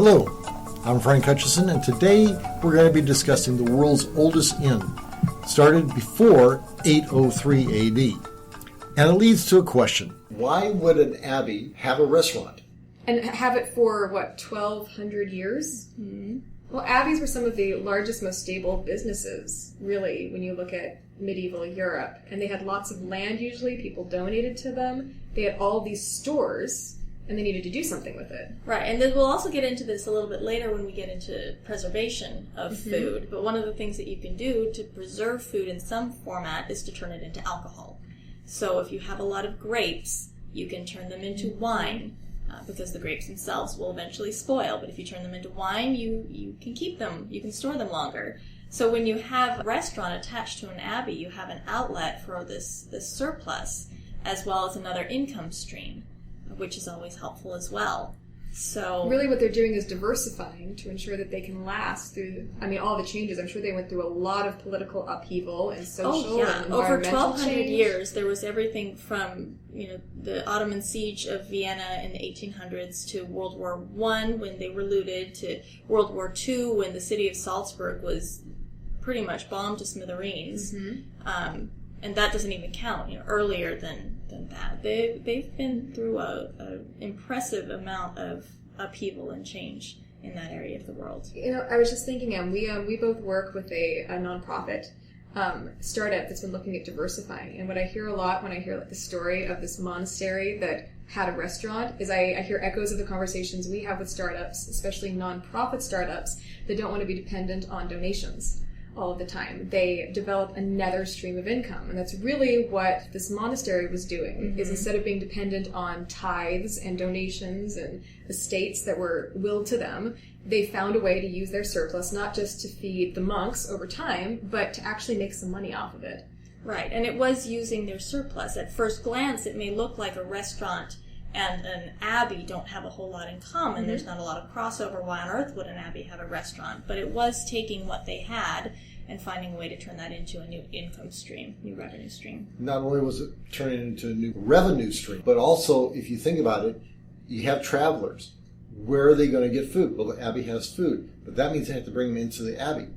Hello, I'm Frank Hutchison, and today we're going to be discussing the world's oldest inn. It started before 803 AD. And it leads to a question. Why would an abbey have a restaurant? And have it for, 1,200 years? Mm-hmm. Well, abbeys were some of the largest, most stable businesses, really, when you look at medieval Europe. And they had lots of land, usually. People donated to them. They had all these stores, and they needed to do something with it. Right, and then we'll also get into this a little bit later when we get into preservation of food. But one of the things that you can do to preserve food in some format is to turn it into alcohol. So if you have a lot of grapes, you can turn them into wine. Because the grapes themselves will eventually spoil. But if you turn them into wine, you can keep them, you can store them longer. So when you have a restaurant attached to an abbey, you have an outlet for this surplus, as well as another income stream, which is always helpful as well. So really what they're doing is diversifying to ensure that they can last through, all the changes. I'm sure they went through a lot of political upheaval and social and environmental Over 1,200 change. years, there was everything from, the Ottoman siege of Vienna in the 1800s to World War I when they were looted, to World War II when the city of Salzburg was pretty much bombed to smithereens. Mm-hmm. And that doesn't even count, earlier than that. They've been through a impressive amount of upheaval and change in that area of the world. I was just thinking, we both work with a nonprofit startup that's been looking at diversifying. And what I hear a lot when I hear the story of this monastery that had a restaurant is I hear echoes of the conversations we have with startups, especially nonprofit startups, that don't want to be dependent on donations all of the time. They develop another stream of income, and that's really what this monastery was doing. Is instead of being dependent on tithes and donations and estates that were willed to them, they found a way to use their surplus not just to feed the monks over time, but to actually make some money off of it. Right, and it was using their surplus. At first glance, it may look like a restaurant and an abbey don't have a whole lot in common. There's not a lot of crossover. Why on earth would an abbey have a restaurant? But it was taking what they had and finding a way to turn that into a new income stream, new revenue stream. Not only was it turning into a new revenue stream, but also, if you think about it, you have travelers. Where are they going to get food? Well, the abbey has food, but that means they have to bring them into the abbey.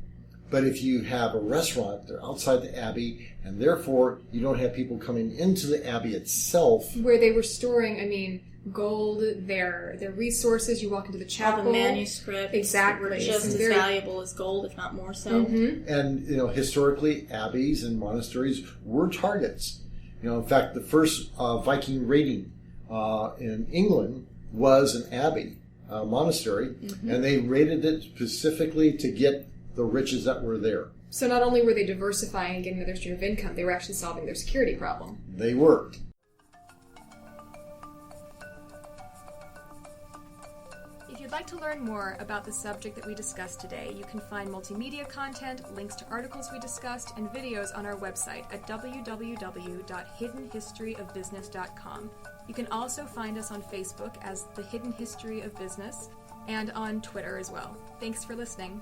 But if you have a restaurant, they're outside the abbey, and therefore you don't have people coming into the abbey itself. Where they were storing, gold, their resources. You walk into the chapel. All the manuscripts. Exactly. Were just as valuable as gold, if not more so. Mm-hmm. And, historically, abbeys and monasteries were targets. In fact, the first Viking raiding in England was an abbey, a monastery, and they raided it specifically to get the riches that were there. So not only were they diversifying and getting another stream of income, they were actually solving their security problem. They were. If you'd like to learn more about the subject that we discussed today, you can find multimedia content, links to articles we discussed, and videos on our website at www.hiddenhistoryofbusiness.com. You can also find us on Facebook as The Hidden History of Business and on Twitter as well. Thanks for listening.